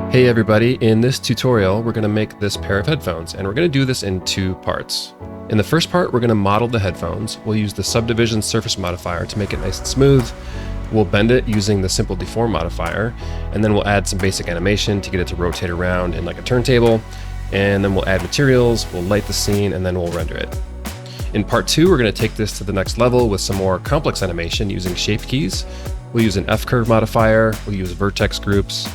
Hey everybody, in this tutorial we're going to make this pair of headphones, and we're going to do this in two parts. In the first part we're going to model the headphones. We'll use the Subdivision surface modifier to make it nice and smooth. We'll bend it using the simple Deform modifier, and then we'll add some basic animation to get it to rotate around in like a turntable, and then we'll add materials, we'll light the scene, and then we'll render it. In part two we're going to take this to the next level with some more complex animation using shape keys. We'll use an F-curve modifier, we'll use vertex groups,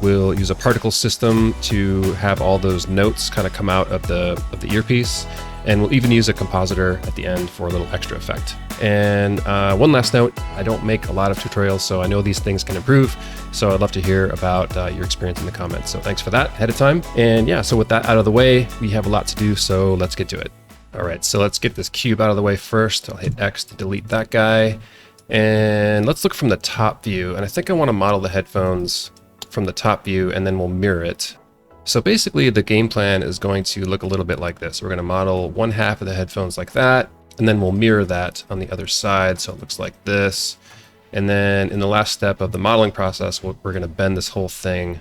we'll use a particle system to have all those notes kind of come out of the earpiece, and we'll even use a compositor at the end for a little extra effect. And one last note, I don't make a lot of tutorials, so I know these things can improve, so I'd love to hear about your experience in the comments. So thanks for that ahead of time. And yeah, so with that out of the way, we have a lot to do, so let's get to it. All right, so let's get this cube out of the way first. I'll hit X to delete that guy. And let's look from the top view, and I think I want to model the headphones from the top view, and then we'll mirror it. So basically the game plan is going to look a little bit like this. We're going to model one half of the headphones like that, and then we'll mirror that on the other side so it looks like this. And then in the last step of the modeling process, we're going to bend this whole thing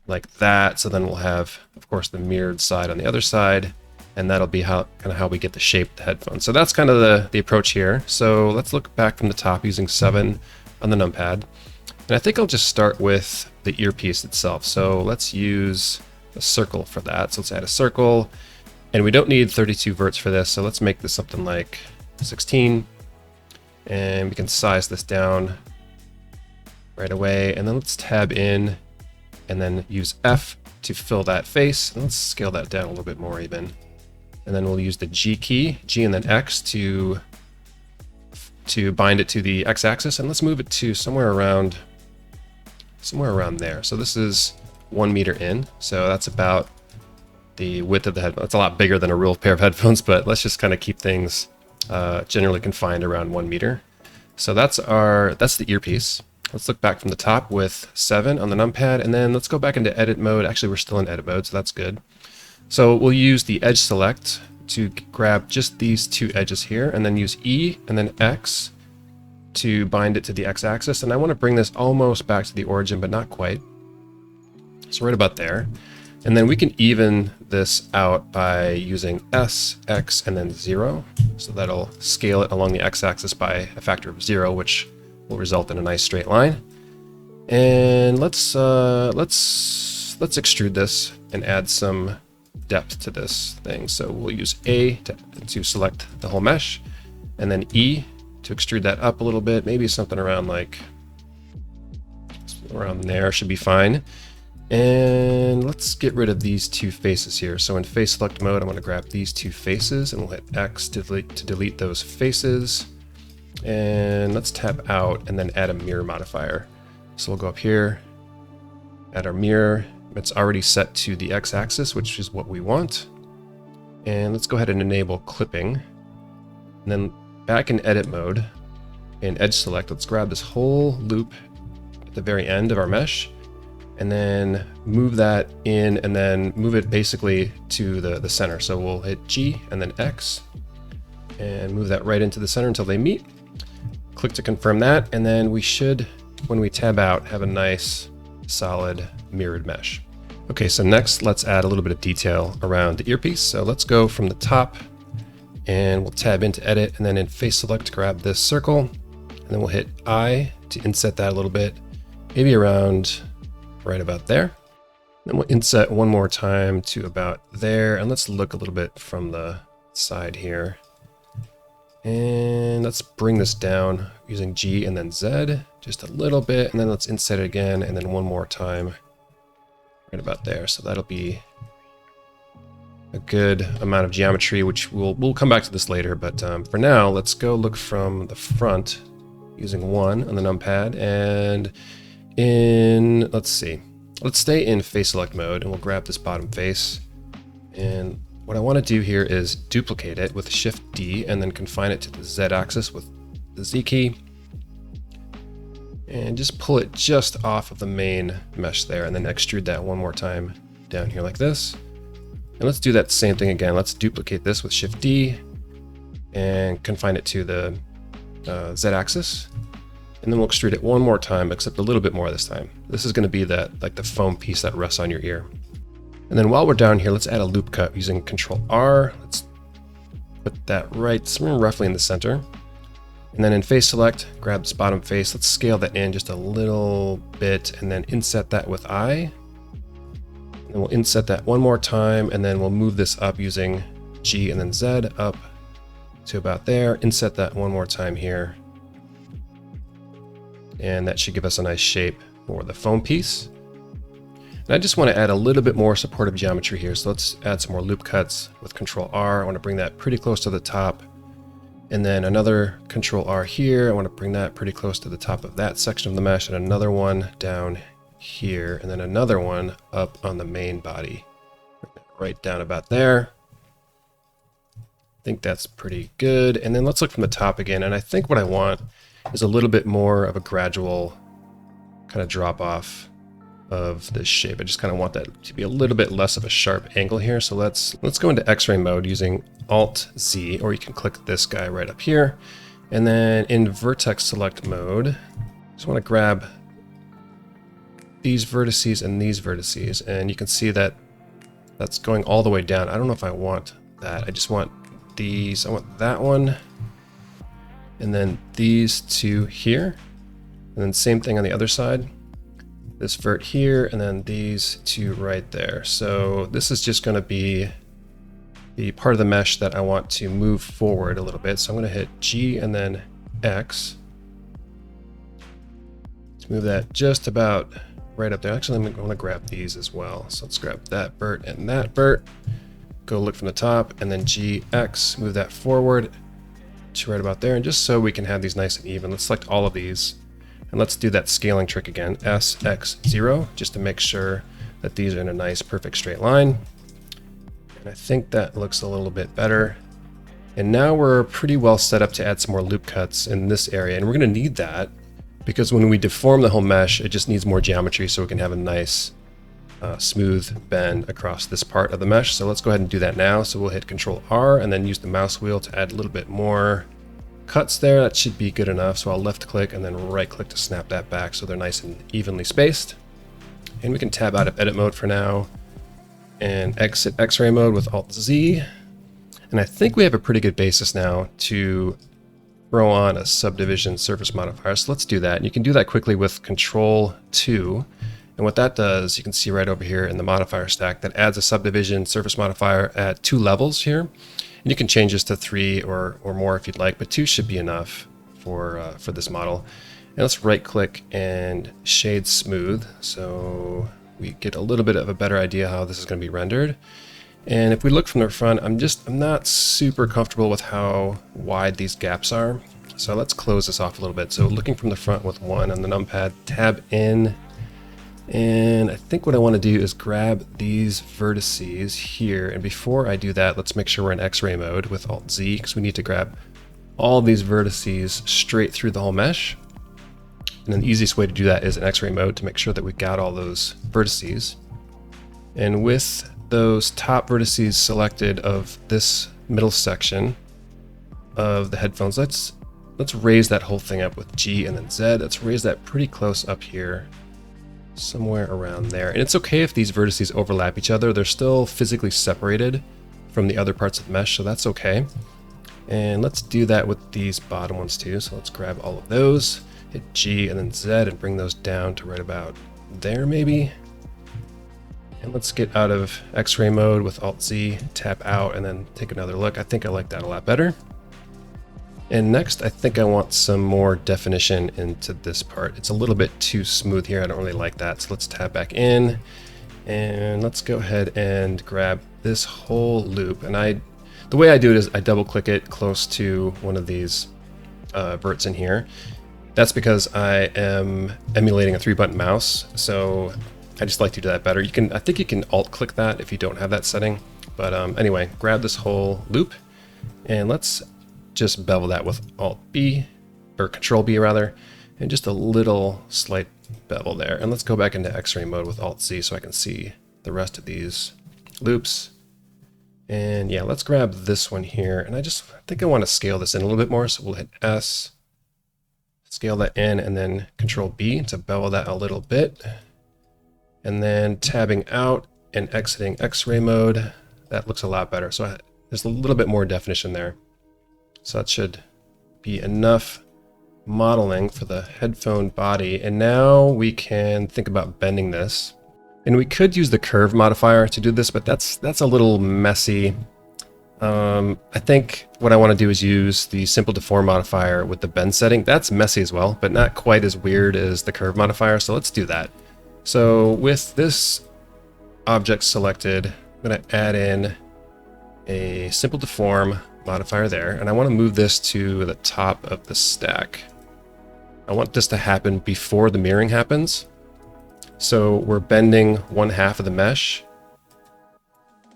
like that. So then we'll have, of course, the mirrored side on the other side, and that'll be how we get the shape of the headphone. So that's kind of the approach here. So let's look back from the top using 7 on the numpad. And I think I'll just start with the earpiece itself. So let's use a circle for that. So let's add a circle, and we don't need 32 verts for this. So let's make this something like 16, and we can size this down right away. And then let's tab in and then use F to fill that face. And let's scale that down a little bit more even. And then we'll use the G key, G and then X to bind it to the X-axis. And let's move it to somewhere around there. So this is 1 meter in, so that's about the width of the headphone. It's a lot bigger than a real pair of headphones, but let's just kind of keep things generally confined around 1 meter. So that's the earpiece. Let's look back from the top with 7 on the numpad, and then let's go back into edit mode. Actually, we're still in edit mode, so that's good. So we'll use the edge select to grab just these two edges here, and then use E and then X to bind it to the X-axis. And I want to bring this almost back to the origin, but not quite. So right about there. And then we can even this out by using S, X, and then 0. So that'll scale it along the X-axis by a factor of 0, which will result in a nice straight line. And let's extrude this and add some depth to this thing. So we'll use A to select the whole mesh, and then E to extrude that up a little bit, maybe something around there should be fine. And let's get rid of these two faces here. So in face select mode, I'm going to grab these two faces, and we'll hit X to delete those faces. And let's tab out and then add a mirror modifier. So we'll go up here, add our mirror. It's already set to the X-axis, which is what we want. And let's go ahead and enable clipping. And then back in edit mode, in edge select, let's grab this whole loop at the very end of our mesh, and then move that in, and then move it basically to the center. So we'll hit G and then X, and move that right into the center until they meet. Click to confirm that, and then we should, when we tab out, have a nice solid mirrored mesh. Okay, so next let's add a little bit of detail around the earpiece. So let's go from the top, and we'll tab into edit, and then in face select grab this circle, and then we'll hit I to inset that a little bit, maybe around right about there. Then we'll inset one more time to about there, and let's look a little bit from the side here. And let's bring this down using G and then Z just a little bit, and then let's inset it again, and then one more time right about there. So that'll be a good amount of geometry, which we'll come back to this later, but for now let's go look from the front using 1 on the numpad, and let's stay in face select mode, and we'll grab this bottom face, and what I want to do here is duplicate it with Shift D and then confine it to the Z axis with the Z key, and just pull it just off of the main mesh there, and then extrude that one more time down here like this. And let's do that same thing again. Let's duplicate this with Shift D and confine it to the Z axis. And then we'll extrude it one more time, except a little bit more this time. This is going to be that, like the foam piece that rests on your ear. And then while we're down here, let's add a loop cut using Control R. Let's put that right somewhere roughly in the center. And then in face select, grab this bottom face. Let's scale that in just a little bit and then inset that with I. And we'll inset that one more time, and then we'll move this up using G and then Z up to about there. Inset that one more time here. And that should give us a nice shape for the foam piece. And I just want to add a little bit more supportive geometry here. So let's add some more loop cuts with Control R. I want to bring that pretty close to the top. And then another Control R here. I want to bring that pretty close to the top of that section of the mesh, and another one down here, and then another one up on the main body. Right down about there. I think that's pretty good. And then let's look from the top again. And I think what I want is a little bit more of a gradual kind of drop off of this shape. I just kind of want that to be a little bit less of a sharp angle here. So let's go into X-ray mode using Alt Z, or you can click this guy right up here. And then in Vertex select mode, just want to grab these vertices and these vertices, and you can see that that's going all the way down. I don't know if I want that. I just want these. I want that one, and then these two here, and then same thing on the other side. This vert here, and then these two right there. So this is just going to be the part of the mesh that I want to move forward a little bit. So I'm going to hit G and then X to move that just about right up there. Actually, I'm going to grab these as well. So let's grab that vert and that vert. Go look from the top, and then G, X, move that forward to right about there. And just so we can have these nice and even, let's select all of these. And let's do that scaling trick again, S, X, 0, just to make sure that these are in a nice perfect straight line. And I think that looks a little bit better. And now we're pretty well set up to add some more loop cuts in this area. And we're going to need that because when we deform the whole mesh, it just needs more geometry so we can have a nice smooth bend across this part of the mesh. So let's go ahead and do that now. So we'll hit Control R and then use the mouse wheel to add a little bit more cuts there. That should be good enough. So I'll left click and then right click to snap that back so they're nice and evenly spaced. And we can tab out of edit mode for now and exit X-ray mode with Alt Z. And I think we have a pretty good basis now to throw on a subdivision surface modifier. So let's do that. And you can do that quickly with Control 2. And what that does, you can see right over here in the modifier stack, that adds a subdivision surface modifier at 2 levels here. And you can change this to 3 or more if you'd like, but 2 should be enough for this model. And let's right click and shade smooth so we get a little bit of a better idea how this is going to be rendered. And if we look from the front, I'm not super comfortable with how wide these gaps are. So let's close this off a little bit. So looking from the front with 1 on the numpad, tab in. And I think what I want to do is grab these vertices here. And before I do that, let's make sure we're in X-ray mode with Alt Z, because we need to grab all these vertices straight through the whole mesh. And then the easiest way to do that is in X-ray mode to make sure that we got all those vertices. And with those top vertices selected of this middle section of the headphones, let's raise that whole thing up with G and then Z. Let's raise that pretty close up here, somewhere around there. And it's okay if these vertices overlap each other. They're still physically separated from the other parts of the mesh, so that's okay. And let's do that with these bottom ones too. So let's grab all of those, hit G and then Z and bring those down to right about there maybe. And let's get out of X-ray mode with Alt Z, tap out, and then take another look. I think I like that a lot better. And next, I think I want some more definition into this part. It's a little bit too smooth here. I don't really like that. So let's tab back in and let's go ahead and grab this whole loop. And the way I do it is I double click it close to one of these verts in here. That's because I am emulating a 3-button mouse. So I just like to do that better. I think you can alt click that if you don't have that setting. But anyway, grab this whole loop and let's just bevel that with Alt B, or Control B rather, and just a little slight bevel there. And let's go back into X-ray mode with Alt Z so I can see the rest of these loops. And yeah, let's grab this one here. And I think I want to scale this in a little bit more. So we'll hit S, scale that in, and then Control B to bevel that a little bit. And then tabbing out and exiting X-ray mode, that looks a lot better. So there's a little bit more definition there. So that should be enough modeling for the headphone body. And now we can think about bending this. And we could use the curve modifier to do this, but that's a little messy. I think what I want to do is use the simple deform modifier with the bend setting. That's messy as well, but not quite as weird as the curve modifier. So let's do that. So with this object selected, I'm going to add in a simple deform modifier there, and I want to move this to the top of the stack. I want this to happen before the mirroring happens. So we're bending 1/2 of the mesh.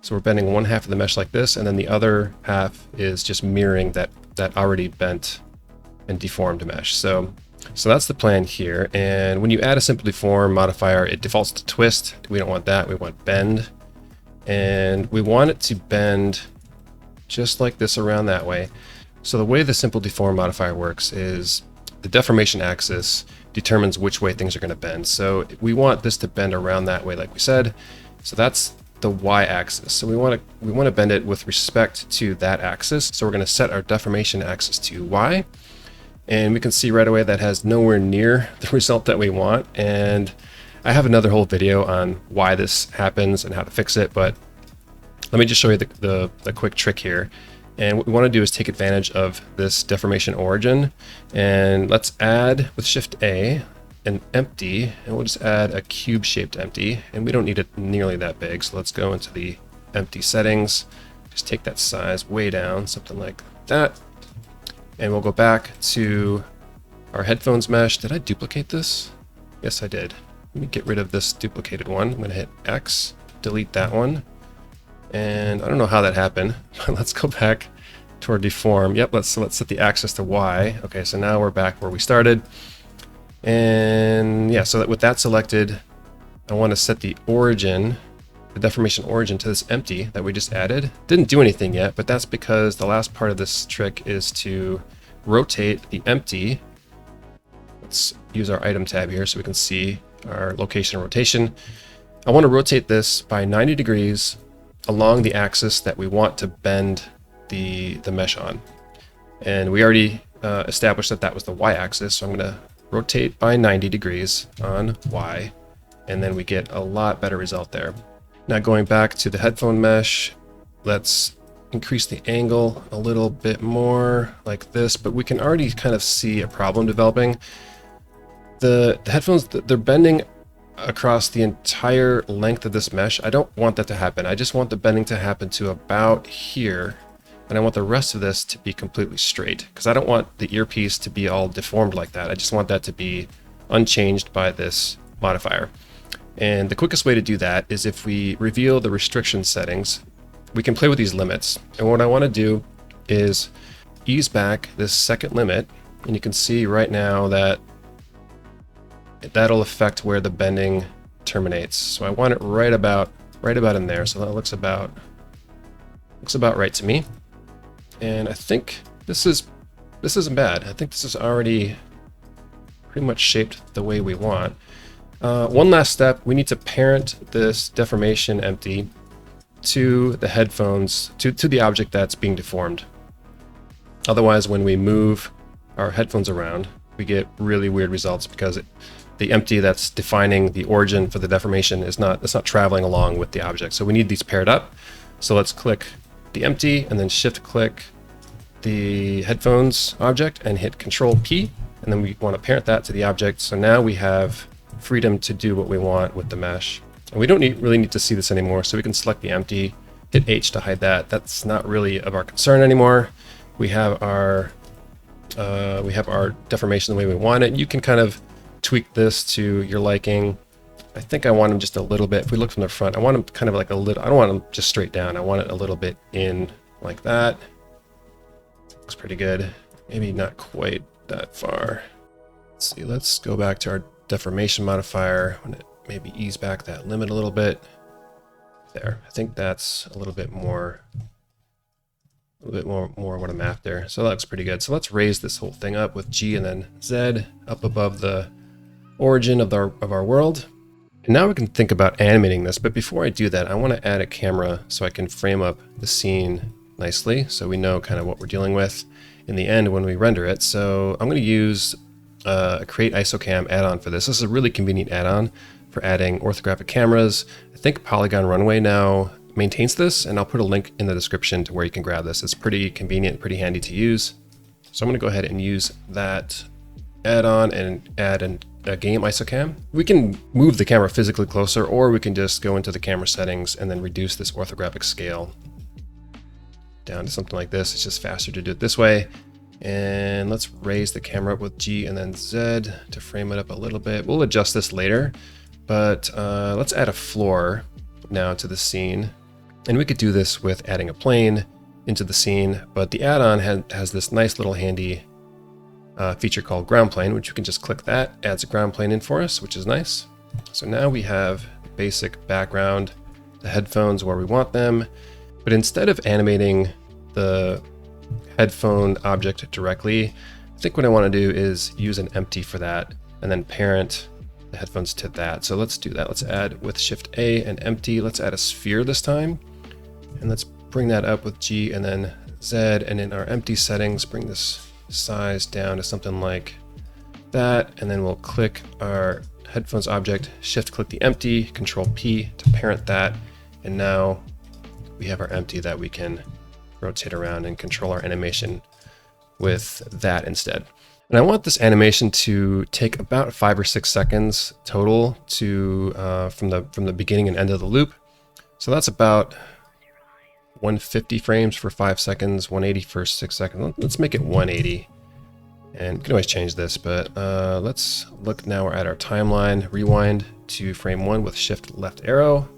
So we're bending 1/2 of the mesh like this, and then the other half is just mirroring that already bent and deformed mesh. So that's the plan here. And when you add a simple deform modifier, it defaults to twist. We don't want that. We want bend. And we want it to bend just like this around that way. So the way the simple deform modifier works is the deformation axis determines which way things are going to bend. So we want this to bend around that way, like we said. So that's the y-axis. So we want to bend it with respect to that axis. So we're going to set our deformation axis to y. And we can see right away that has nowhere near the result that we want. And I have another whole video on why this happens and how to fix it, but let me just show you the quick trick here. And what we want to do is take advantage of this deformation origin. And let's add with Shift A an empty, and we'll just add a cube shaped empty. And we don't need it nearly that big. So let's go into the empty settings. Just take that size way down, something like that. And we'll go back to our headphones mesh. Did I duplicate this? Yes, I did. Let me get rid of this duplicated one. I'm going to hit X, delete that one. And I don't know how that happened, but let's go back to our deform. Yep, let's set the axis to Y. Okay, so now we're back where we started. And yeah, so that with that selected, I want to set the origin, the deformation origin, to this empty that we just added. Didn't do anything yet, but that's because the last part of this trick is to rotate the empty. Let's use our item tab here so we can see our location and rotation. I want to rotate this by 90 degrees along the axis that we want to bend the mesh on. And we already established that was the y-axis, so I'm going to rotate by 90 degrees on y, and then we get a lot better result there. Now going back to the headphone mesh, let's increase the angle a little bit more like this, but we can already kind of see a problem developing. The headphones, they're bending across the entire length of this mesh. I don't want that to happen. I just want the bending to happen to about here, and I want the rest of this to be completely straight, because I don't want the earpiece to be all deformed like that. I just want that to be unchanged by this modifier. And the quickest way to do that is if we reveal the restriction settings, we can play with these limits. And what I want to do is ease back this second limit, and you can see right now that that'll affect where the bending terminates. So I want it right about in there. So that looks about right to me. And I think this isn't bad. I think this is already pretty much shaped the way we want. One last step, we need to parent this deformation empty to the headphones, to the object that's being deformed. Otherwise, when we move our headphones around, we get really weird results because the empty that's defining the origin for the deformation it's not traveling along with the object. So we need these paired up. So let's click the empty and then shift click the headphones object and hit Control P, and then we want to parent that to the object. So now we have freedom to do what we want with the mesh. And we don't really need to see this anymore, so we can select the empty, hit H to hide that. That's not really of our concern anymore. We have our deformation the way we want it. You can kind of tweak this to your liking. I think I want them just a little bit. If we look from the front, I want them kind of like a little, I don't want them just straight down. I want it a little bit in like that. Looks pretty good. Maybe not quite that far. Let's see, let's go back to our deformation modifier. I'm gonna maybe ease back that limit a little bit. There, I think that's a little bit more A little bit more what I'm after. So that looks pretty good. So let's raise this whole thing up with G and then Z up above the origin of our world. And now we can think about animating this, but before I do that, I want to add a camera so I can frame up the scene nicely so we know kind of what we're dealing with in the end when we render it. So I'm going to use a Create Isocam add-on for this. This is a really convenient add-on for adding orthographic cameras. I think Polygon Runway now maintains this, and I'll put a link in the description to where you can grab this. It's pretty convenient, pretty handy to use. So I'm going to go ahead and use that add-on and add a game Isocam. We can move the camera physically closer, or we can just go into the camera settings and then reduce this orthographic scale down to something like this. It's just faster to do it this way. And let's raise the camera up with G and then Z to frame it up a little bit. We'll adjust this later, but let's add a floor now to the scene. And we could do this with adding a plane into the scene, but the add-on has this nice little handy feature called ground plane, which you can just click that, adds a ground plane in for us, which is nice. So now we have basic background, the headphones where we want them, but instead of animating the headphone object directly, I think what I want to do is use an empty for that and then parent the headphones to that. So let's do that. Let's add with Shift A and empty. Let's add a sphere this time, and let's bring that up with G and then Z, and in our empty settings, bring this size down to something like that, and then we'll click our headphones object, shift click the empty, Control P to parent that, and now we have our empty that we can rotate around and control our animation with that instead. And I want this animation to take about 5 or 6 seconds total to from the beginning and end of the loop. So that's about 150 frames for 5 seconds, 180 for 6 seconds. Let's make it 180. And you can always change this, but let's look now. We're at our timeline. Rewind to frame 1 with Shift left arrow.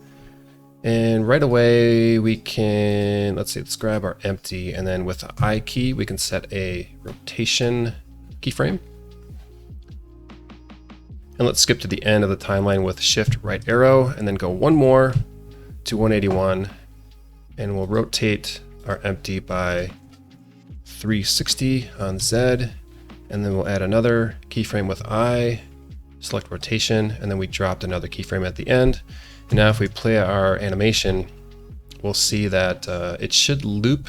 And right away we can, let's grab our empty, and then with the I key we can set a rotation keyframe. And let's skip to the end of the timeline with Shift right arrow, and then go one more to 181, and we'll rotate our empty by 360 on Z, and then we'll add another keyframe with I, select rotation, and then we dropped another keyframe at the end. And now if we play our animation, we'll see that it should loop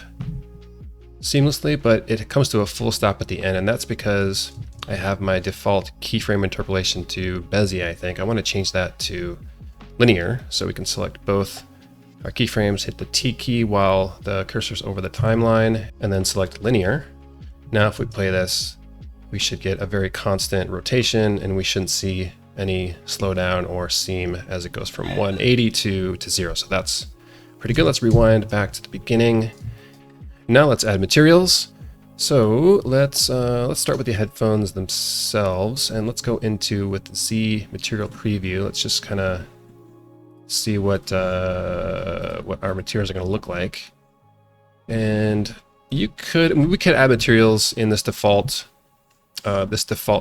seamlessly, but it comes to a full stop at the end, and that's because I have my default keyframe interpolation to Bezier, I think. I want to change that to linear, so we can select both our keyframes, hit the T key while the cursor's over the timeline, and then select linear. Now if we play this, we should get a very constant rotation, and we shouldn't see any slowdown or seam as it goes from 180 to 0. So that's pretty good. Let's rewind back to the beginning. Now let's add materials. So let's start with the headphones themselves, and let's go into with Z material preview. Let's just kind of see what our materials are going to look like. And we could add materials in this default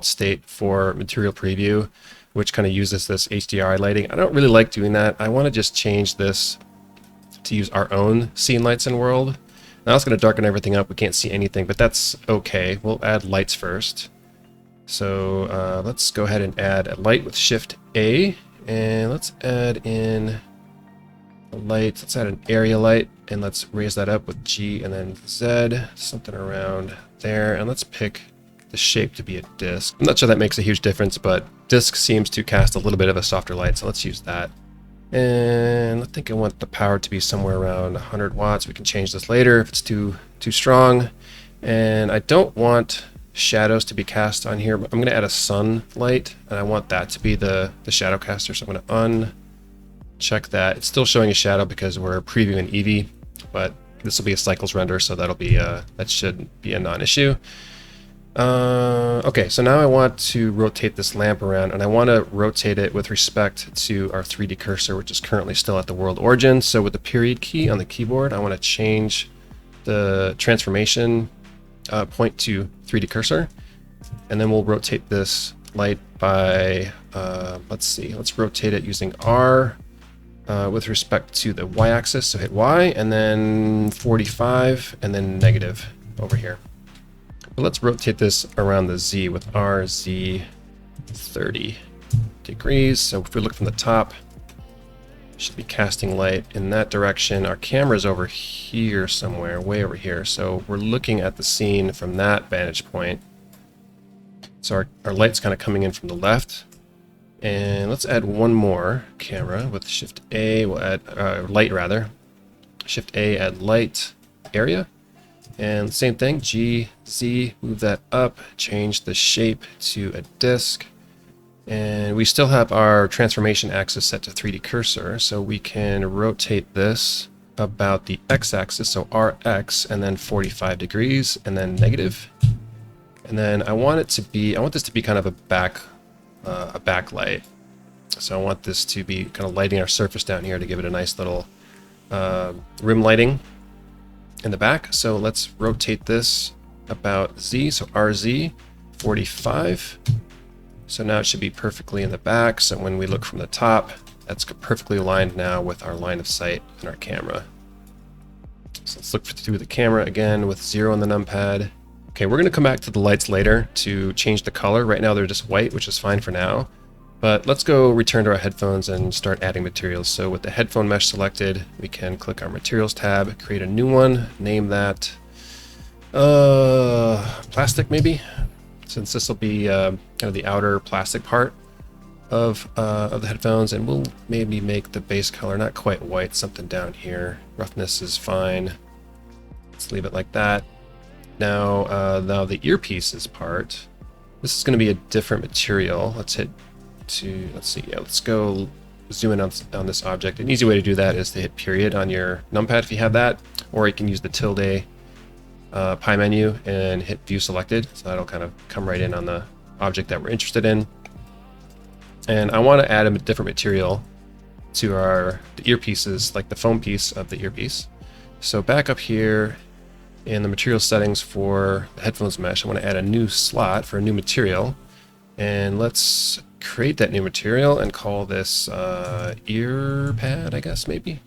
state for material preview, which kind of uses this HDRI lighting. I don't really like doing that. I want to just change this to use our own scene lights in world. Now it's going to darken everything up. We can't see anything, but that's okay. We'll add lights first. So let's go ahead and add a light with Shift A, and let's add in a light. Let's add an area light, and let's raise that up with G and then Z, something around there, and let's pick the shape to be a disc. I'm not sure that makes a huge difference, but disc seems to cast a little bit of a softer light, so let's use that. And I think I want the power to be somewhere around 100 watts. We can change this later if it's too strong. And I don't want shadows to be cast on here, but I'm going to add a sunlight, and I want that to be the shadow caster. So I'm going to uncheck that. It's still showing a shadow because we're previewing Eevee, but this will be a cycles render, so that'll be that should be a non-issue. Okay, so now I want to rotate this lamp around, and I want to rotate it with respect to our 3D cursor, which is currently still at the world origin. So with the period key on the keyboard, I want to change the transformation point to 3D cursor, and then we'll rotate this light by let's rotate it using R with respect to the y-axis. So hit Y, and then 45, and then negative over here. But let's rotate this around the Z with RZ 30 degrees. So if we look from the top, should be casting light in that direction. Our camera's over here somewhere, way over here. So we're looking at the scene from that vantage point. So our light's kind of coming in from the left. And let's add one more camera with Shift A. We'll add light rather. Shift A, add light area. And same thing, G, Z, move that up, change the shape to a disk. And we still have our transformation axis set to 3D cursor, so we can rotate this about the x-axis, so RX, and then 45 degrees, and then negative. And then I want this to be kind of a backlight. So I want this to be kind of lighting our surface down here to give it a nice little rim lighting in the back. So let's rotate this about Z, so RZ, 45. So now it should be perfectly in the back. So when we look from the top, that's perfectly aligned now with our line of sight in our camera. So let's look through the camera again with 0 on the numpad. Okay, we're going to come back to the lights later to change the color. Right now they're just white, which is fine for now. But let's go return to our headphones and start adding materials. So with the headphone mesh selected, we can click our materials tab, create a new one, name that plastic maybe, since this will be kind of the outer plastic part of the headphones, and we'll maybe make the base color not quite white, something down here. Roughness is fine. Let's leave it like that. Now the earpieces part, this is going to be a different material. Let's go zoom in on this object. An easy way to do that is to hit period on your numpad if you have that, or you can use the tilde pie menu and hit view selected, so that'll kind of come right in on the object that we're interested in. And I want to add a different material to the earpieces, like the foam piece of the earpiece. So back up here in the material settings for the headphones mesh, I want to add a new slot for a new material, and let's create that new material and call this ear pad, I guess, maybe.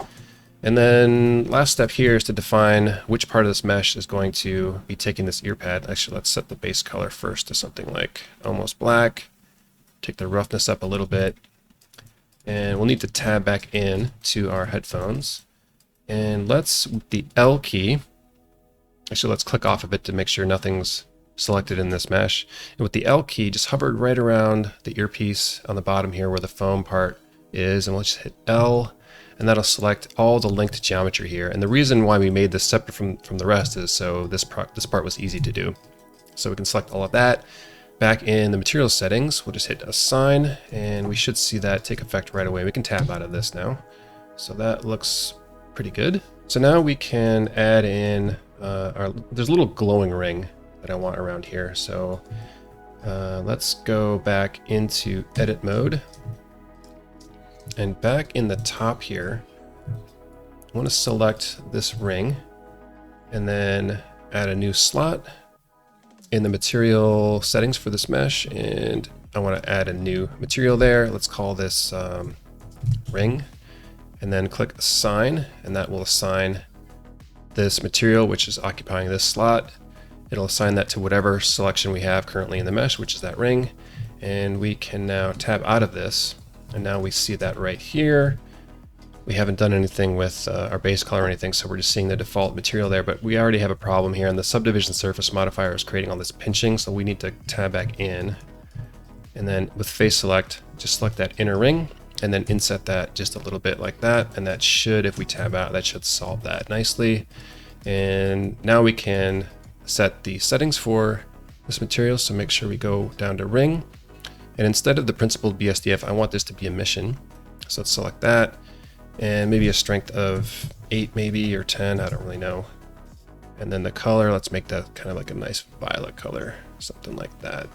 And then last step here is to define which part of this mesh is going to be taking this ear pad. Actually, let's set the base color first to something like almost black. Take the roughness up a little bit. And we'll need to tab back in to our headphones. And let's, with the L key, actually let's click off of it to make sure nothing's selected in this mesh. And with the L key, just hover right around the earpiece on the bottom here where the foam part is, and we'll just hit L. And that'll select all the linked geometry here. And the reason why we made this separate from the rest is so this part was easy to do. So we can select all of that. Back in the materials settings, we'll just hit assign, and we should see that take effect right away. We can tab out of this now. So that looks pretty good. So now we can add in there's a little glowing ring that I want around here. So let's go back into edit mode. And back in the top here, I want to select this ring and then add a new slot in the material settings for this mesh. And I want to add a new material there. Let's call this ring, and then click assign, and that will assign this material, which is occupying this slot. It'll assign that to whatever selection we have currently in the mesh, which is that ring. And we can now tab out of this. And now we see that right here. We haven't done anything with our base color or anything, so we're just seeing the default material there, but we already have a problem here, and the subdivision surface modifier is creating all this pinching, so we need to tab back in. And then with face select, just select that inner ring, and then inset that just a little bit like that, and that should, if we tab out, that should solve that nicely. And now we can set the settings for this material, so make sure we go down to ring. And instead of the principled BSDF, I want this to be emission. So let's select that, and maybe a strength of 8 maybe, or 10, I don't really know. And then the color, let's make that kind of like a nice violet color, something like that.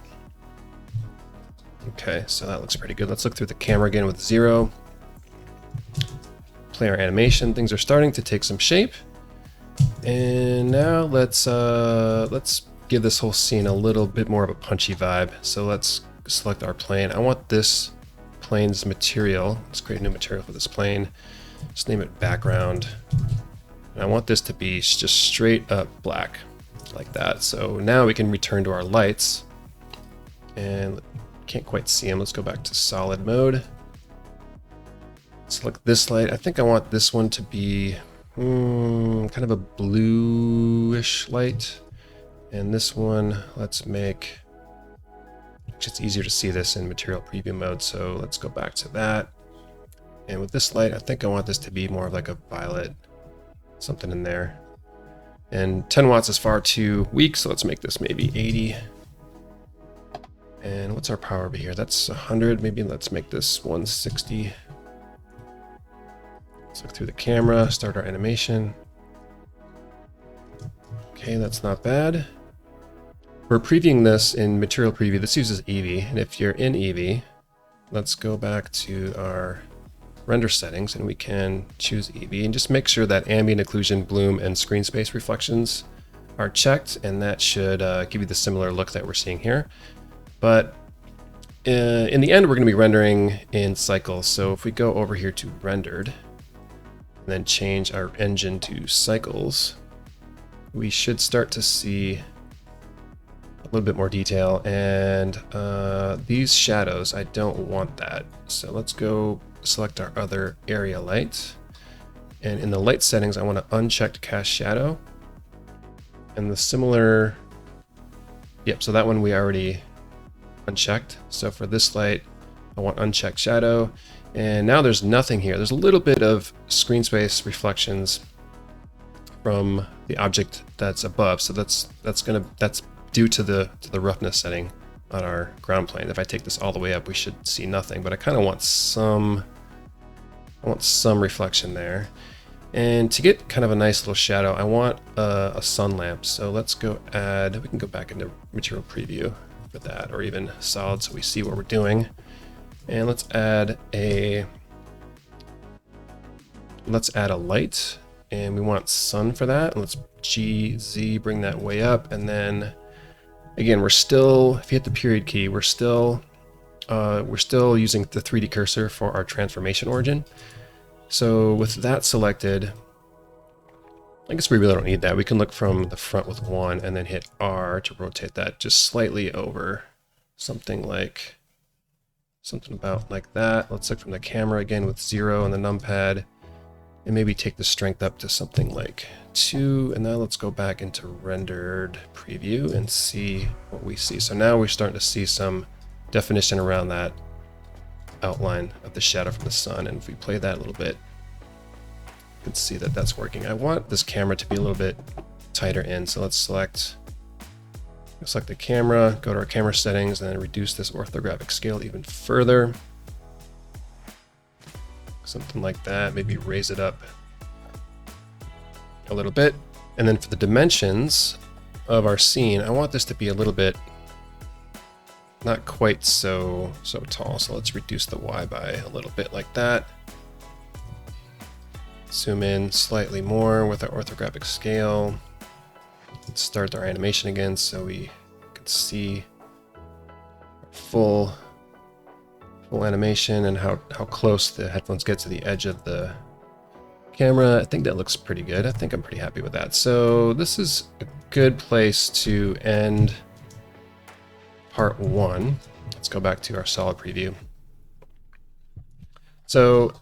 Okay, so that looks pretty good. Let's look through the camera again with 0. Play our animation. Things are starting to take some shape. And now let's give this whole scene a little bit more of a punchy vibe. So let's select our plane. I want this plane's material. Let's create a new material for this plane. Just name it background. And I want this to be just straight up black, like that. So now we can return to our lights, and can't quite see them. Let's go back to solid mode. Select this light. I think I want this one to be kind of a bluish light. And this one, let's make, it's easier to see this in material preview mode. So let's go back to that. And with this light, I think I want this to be more of like a violet, something in there. And 10 watts is far too weak, so let's make this maybe 80. And what's our power over here? That's 100. Maybe let's make this 160. Let's look through the camera, start our animation. Okay, that's not bad. We're previewing this in Material Preview. This uses Eevee, and if you're in Eevee, let's go back to our render settings, and we can choose Eevee, and just make sure that ambient occlusion, bloom, and screen space reflections are checked, and that should give you the similar look that we're seeing here. But in the end, we're going to be rendering in cycles. So if we go over here to rendered, and then change our engine to cycles, we should start to see a little bit more detail. And these shadows, I don't want that. So let's go select our other area light. And in the light settings, I want to uncheck cast shadow. And the similar, yep, so that one we already unchecked. So for this light, I want unchecked shadow. And now there's nothing here. There's a little bit of screen space reflections from the object that's above. So that's due to the roughness setting on our ground plane. If I take this all the way up, we should see nothing, but I kind of want some reflection there. And to get kind of a nice little shadow, I want a sun lamp. So let's go add, we can go back into Material Preview for that, or even solid, so we see what we're doing. And let's add a light, and we want sun for that. Let's GZ, bring that way up, and then again, we're still, if you hit the period key, we're still using the 3D cursor for our transformation origin. So with that selected, I guess we really don't need that. We can look from the front with 1 and then hit R to rotate that just slightly over, something about like that. Let's look from the camera again with 0 on the numpad, and maybe take the strength up to something like 2. And now let's go back into rendered preview and see what we see. So now we're starting to see some definition around that outline of the shadow from the sun. And if we play that a little bit, you can see that that's working. I want this camera to be a little bit tighter in. So let's select the camera, go to our camera settings, and then reduce this orthographic scale even further. Something like that, maybe raise it up a little bit. And then for the dimensions of our scene, I want this to be a little bit, not quite so tall. So let's reduce the Y by a little bit like that. Zoom in slightly more with our orthographic scale. Let's start our animation again so we can see full animation and how close the headphones get to the edge of the camera. I think that looks pretty good. I think I'm pretty happy with that. So this is a good place to end part 1. Let's go back to our solid preview. So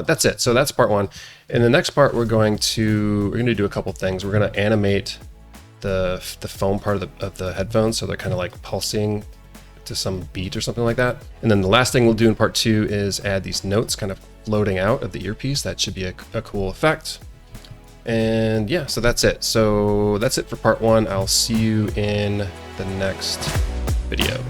that's it. So that's part 1. In the next part, we're going to do a couple things. We're going to animate the foam part of the headphones, so they're kind of like pulsing to some beat or something like that. And then the last thing we'll do in part 2 is add these notes kind of floating out of the earpiece. That should be a cool effect. And yeah, so that's it. So that's it for part 1. I'll see you in the next video.